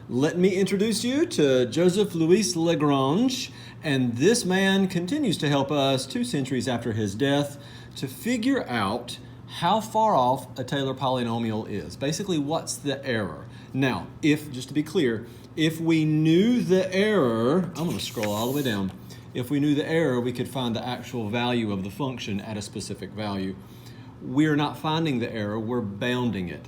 Let me introduce you to Joseph Louis Lagrange, and this man continues to help us 2 centuries after his death to figure out how far off a Taylor polynomial is. Basically, what's the error? Now, just to be clear, if we knew the error, I'm going to scroll all the way down. If we knew the error, we could find the actual value of the function at a specific value. We're not finding the error, we're bounding it.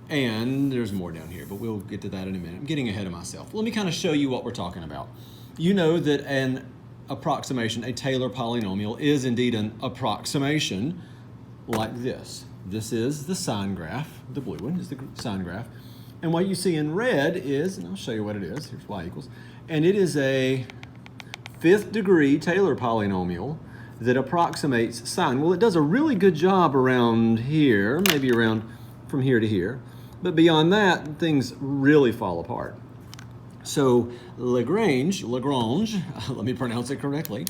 And there's more down here, but we'll get to that in a minute. I'm getting ahead of myself. Let me kind of show you what we're talking about. You know that an approximation, a Taylor polynomial, is indeed an approximation like this. This is the sine graph. The blue one is the sine graph. And what you see in red is, and I'll show you what it is. Here's y equals. And it is a 5th degree Taylor polynomial that approximates sine. Well, it does a really good job around here, maybe around from here to here. But beyond that, things really fall apart. So Lagrange, let me pronounce it correctly,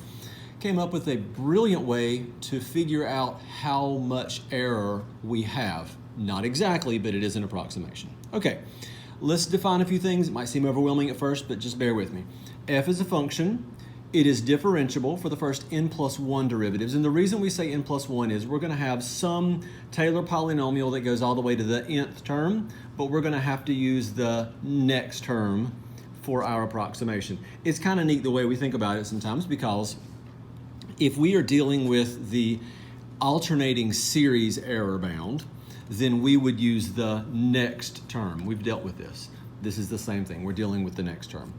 came up with a brilliant way to figure out how much error we have. Not exactly, but it is an approximation. Okay, let's define a few things. It might seem overwhelming at first, but just bear with me. F is a function. It is differentiable for the first n plus 1 derivatives. And the reason we say n plus 1 is we're going to have some Taylor polynomial that goes all the way to the nth term, but we're going to have to use the next term for our approximation. It's kind of neat the way we think about it sometimes, because if we are dealing with the alternating series error bound, then we would use the next term. We've dealt with this. This is the same thing. We're dealing with the next term.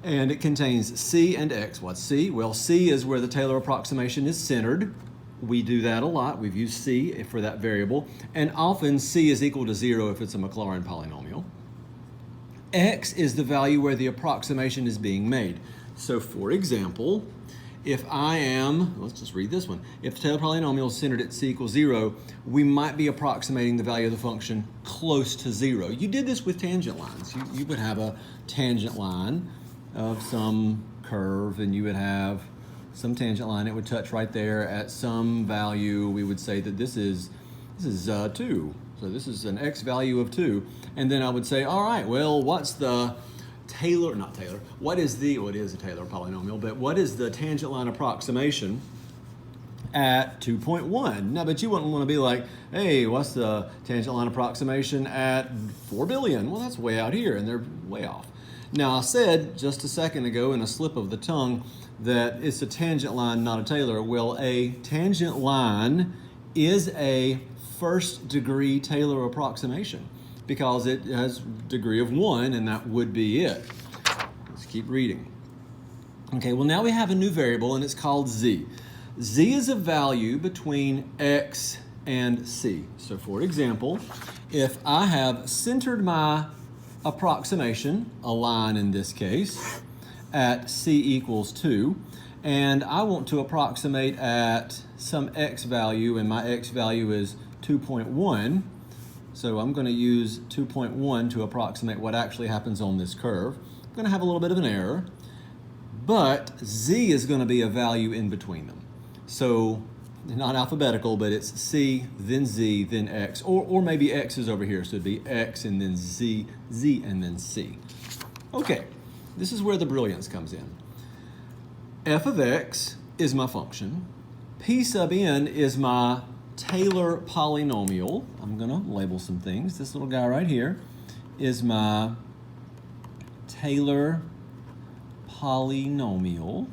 And it contains c and x. What's c? Well, c is where the Taylor approximation is centered. We do that a lot. We've used c for that variable. And often c is equal to 0 if it's a Maclaurin polynomial. X is the value where the approximation is being made. So for example, if I am, let's just read this one. If the Taylor polynomial is centered at c equals 0, we might be approximating the value of the function close to 0. You did this with tangent lines. You would have a tangent line of some curve, and you would have some tangent line. It would touch right there at some value. We would say that this is 2. So this is an x value of 2. And then I would say, all right, well, what's the what is it is a Taylor polynomial, but what is the tangent line approximation at 2.1? Now, but you wouldn't want to be like, hey, what's the tangent line approximation at 4 billion? Well, that's way out here, and they're way off. Now, I said just a second ago in a slip of the tongue that it's a tangent line, not a Taylor. Well, a tangent line is a 1st degree Taylor approximation because it has degree of 1, and that would be it. Let's keep reading. Okay, well, now we have a new variable, and it's called z. Z is a value between x and c. So, for example, if I have centered my approximation, a line in this case, at c equals 2, and I want to approximate at some x value, and my x value is 2.1, so I'm going to use 2.1 to approximate what actually happens on this curve. I'm going to have a little bit of an error, but z is going to be a value in between them. So not alphabetical, but it's c, then z, then x, or maybe x is over here, so it'd be x and then z, z and then c. Okay, this is where the brilliance comes in. F of x is my function. P sub n is my Taylor polynomial. I'm gonna label some things. This little guy right here is my Taylor polynomial,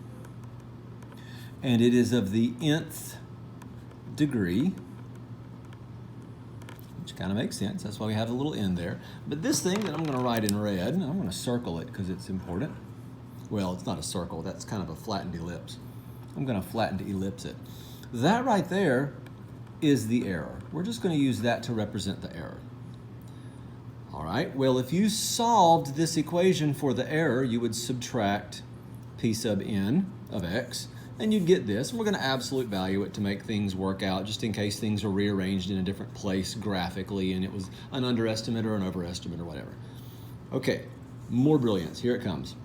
and it is of the nth degree, which kind of makes sense. That's why we have a little n there. But this thing that I'm going to write in red, and I'm going to circle it because it's important. Well, it's not a circle. That's kind of a flattened ellipse. I'm going to flatten ellipse it. That right there is the error. We're just going to use that to represent the error. All right. Well, if you solved this equation for the error, you would subtract p sub n of x, and you'd get this. And we're going to absolute value it to make things work out, just in case things are rearranged in a different place graphically, and it was an underestimate or an overestimate or whatever. Okay, more brilliance. Here it comes.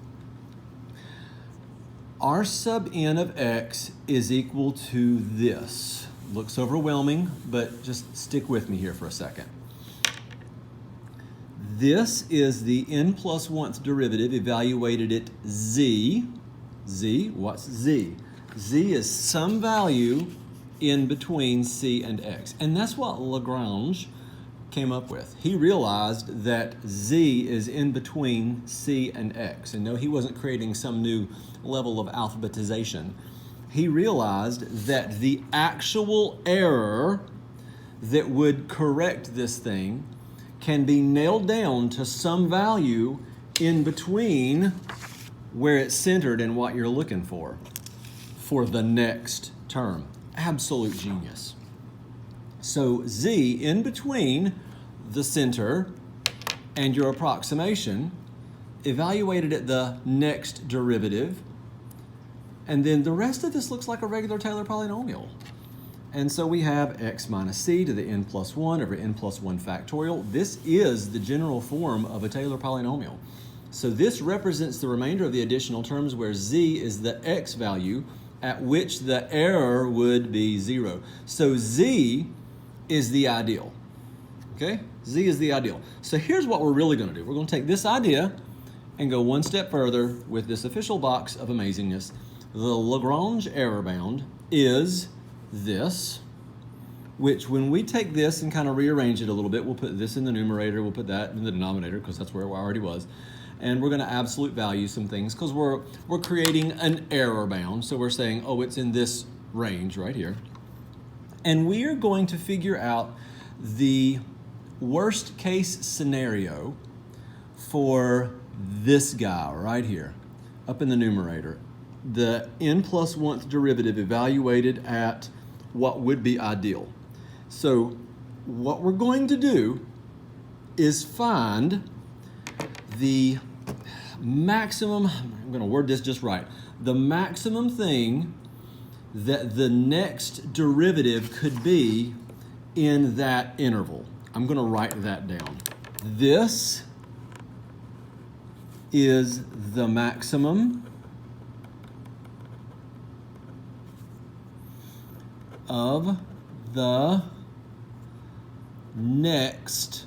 R sub n of x is equal to this. Looks overwhelming, but just stick with me here for a second. This is the n plus 1th derivative evaluated at z. Z, what's z? Z is some value in between c and x. And that's what Lagrange came up with. He realized that z is in between c and x. And no, he wasn't creating some new level of alphabetization. He realized that the actual error that would correct this thing can be nailed down to some value in between where it's centered and what you're looking for the next term. Absolute genius. So z in between the center and your approximation, evaluated at the next derivative, and then the rest of this looks like a regular Taylor polynomial. And so we have x minus c to the n plus 1 over n plus 1 factorial. This is the general form of a Taylor polynomial. So this represents the remainder of the additional terms where z is the x value at which the error would be 0. So z is the ideal. Okay? Z is the ideal. So here's what we're really going to do. We're going to take this idea and go one step further with this official box of amazingness. The Lagrange error bound is this, which when we take this and kind of rearrange it a little bit, we'll put this in the numerator, we'll put that in the denominator because that's where it already was. And we're going to absolute value some things because we're creating an error bound. So we're saying, oh, it's in this range right here. And we are going to figure out the worst case scenario for this guy right here, up in the numerator. The n plus 1th derivative evaluated at what would be ideal. So what we're going to do is find the maximum, I'm going to word this just right, the maximum thing that the next derivative could be in that interval. I'm going to write that down. This is the maximum of the next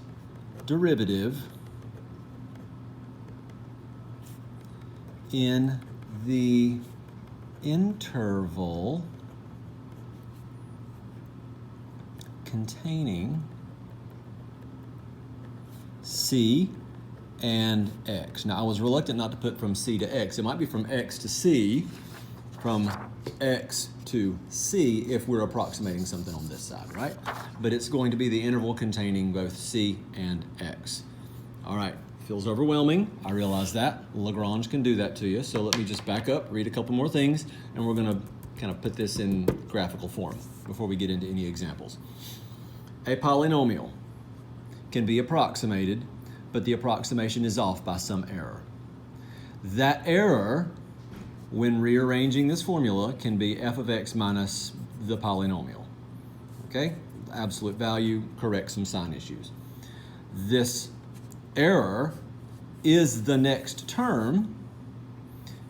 derivative in the interval containing c and x. Now, I was reluctant not to put from c to x. It might be from x to c, from x to c if we're approximating something on this side, right? But it's going to be the interval containing both c and x. All right, feels overwhelming. I realize that. Lagrange can do that to you. So let me just back up, read a couple more things, and we're going to kind of put this in graphical form before we get into any examples. A polynomial can be approximated, but the approximation is off by some error. That error, when rearranging this formula, can be f of x minus the polynomial. Okay? Absolute value, correct some sign issues. This error is the next term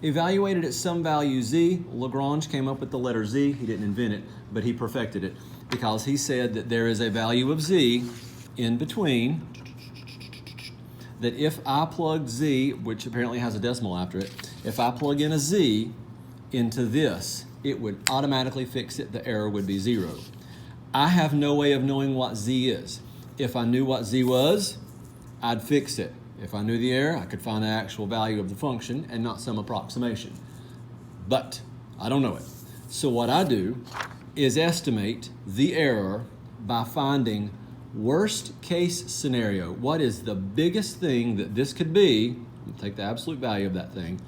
evaluated at some value z. Lagrange came up with the letter z. He didn't invent it, but he perfected it because he said that there is a value of z in between, that if I plug z, which apparently has a decimal after it, if I plug in a z into this, it would automatically fix it. The error would be 0. I have no way of knowing what z is. If I knew what z was, I'd fix it. If I knew the error, I could find the actual value of the function and not some approximation. But I don't know it. So what I do is estimate the error by finding worst case scenario. What is the biggest thing that this could be? I'll take the absolute value of that thing,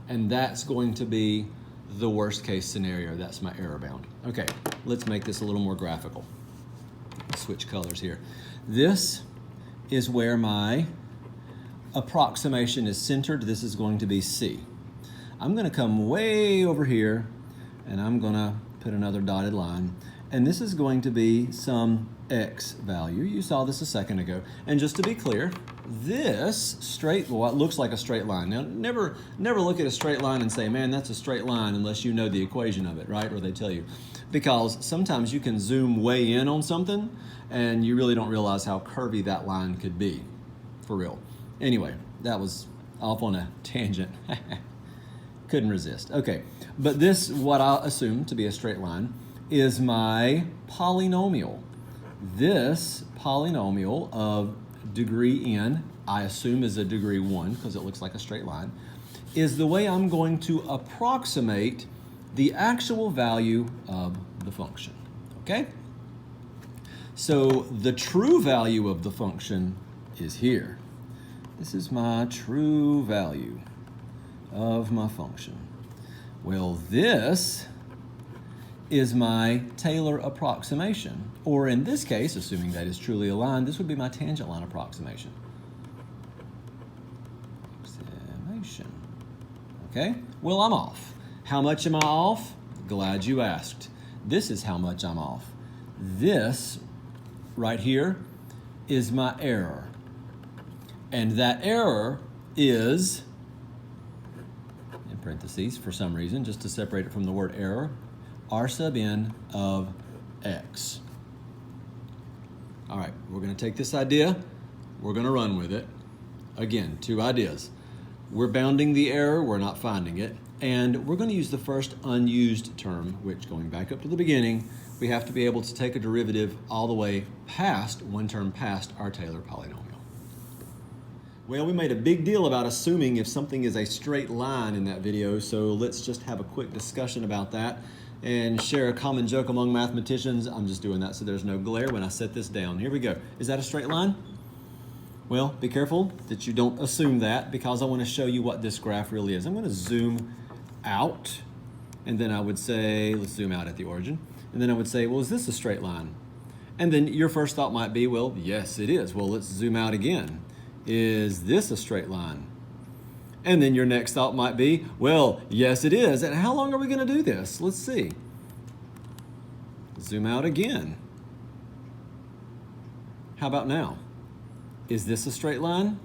and that's going to be the worst case scenario. That's my error bound. Okay, let's make this a little more graphical. Switch colors here. This is where my approximation is centered. This is going to be C. I'm going to come way over here, and I'm going to put another dotted line, and this is going to be some x value. You saw this a second ago. And just to be clear, this straight, well, it looks like a straight line. Now, never look at a straight line and say, man, that's a straight line, unless you know the equation of it, right? Or they tell you. Because sometimes you can zoom way in on something, and you really don't realize how curvy that line could be, for real. Anyway, that was off on a tangent. Couldn't resist. Okay, but this, what I assume to be a straight line, is my polynomial. This polynomial of degree n, I assume is a degree 1 because it looks like a straight line, is the way I'm going to approximate the actual value of the function. Okay? So the true value of the function is here. This is my true value of my function. Well, this is my Taylor approximation, or in this case, assuming that is truly aligned, this would be my tangent line approximation. Okay, well, I'm off. How much am I off? Glad you asked. This is how much I'm off. This right here is my error. And that error is, in parentheses for some reason, just to separate it from the word error, r sub n of x. All right, we're going to take this idea, we're going to run with it. Again, two ideas. We're bounding the error, we're not finding it, and we're going to use the first unused term, which, going back up to the beginning, we have to be able to take a derivative all the way past, one term past our Taylor polynomial. Well, we made a big deal about assuming if something is a straight line in that video, so let's just have a quick discussion about that and share a common joke among mathematicians. I'm just doing that so there's no glare when I set this down. Here we go. Is that a straight line? Well, be careful that you don't assume that, because I want to show you what this graph really is. I'm going to zoom out, and then I would say, let's zoom out at the origin, and then I would say, well, is this a straight line? And then your first thought might be, well, yes, it is. Well, let's zoom out again. Is this a straight line? And then your next thought might be, well, yes, it is. And how long are we going to do this? Let's see. Zoom out again. How about now? Is this a straight line?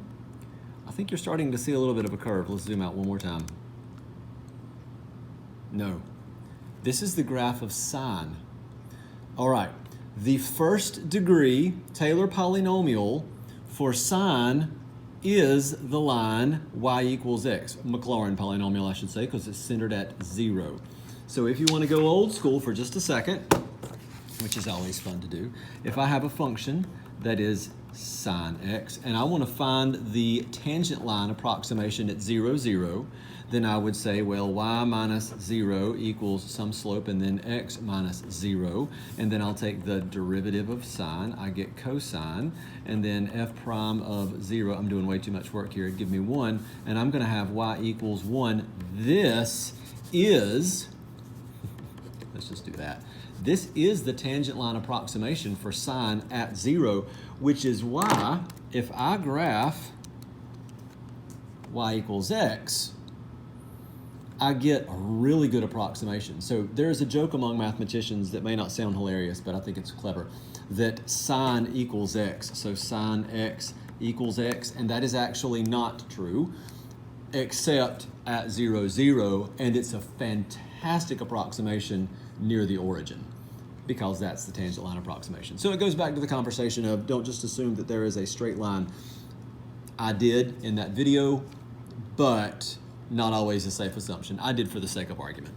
I think you're starting to see a little bit of a curve. Let's zoom out one more time. No. This is the graph of sine. All right. The first degree Taylor polynomial for sine is the line y equals x. Maclaurin polynomial, I should say, because it's centered at 0. So if you want to go old school for just a second, which is always fun to do, if I have a function that is sine x, and I want to find the tangent line approximation at 0, 0, then I would say, well, y minus 0 equals some slope, and then x minus 0, and then I'll take the derivative of sine, I get cosine, and then f prime of 0, I'm doing way too much work here, give me 1, and I'm going to have y equals 1. This is, let's just do that. This is the tangent line approximation for sine at 0, which is why if I graph y equals x, I get a really good approximation. So there's a joke among mathematicians that may not sound hilarious, but I think it's clever, that sine equals x. So sine x equals x, and that is actually not true, except at 0, 0, and it's a fantastic approximation near the origin, because that's the tangent line approximation. So it goes back to the conversation of don't just assume that there is a straight line. I did in that video, but not always a safe assumption. I did for the sake of argument.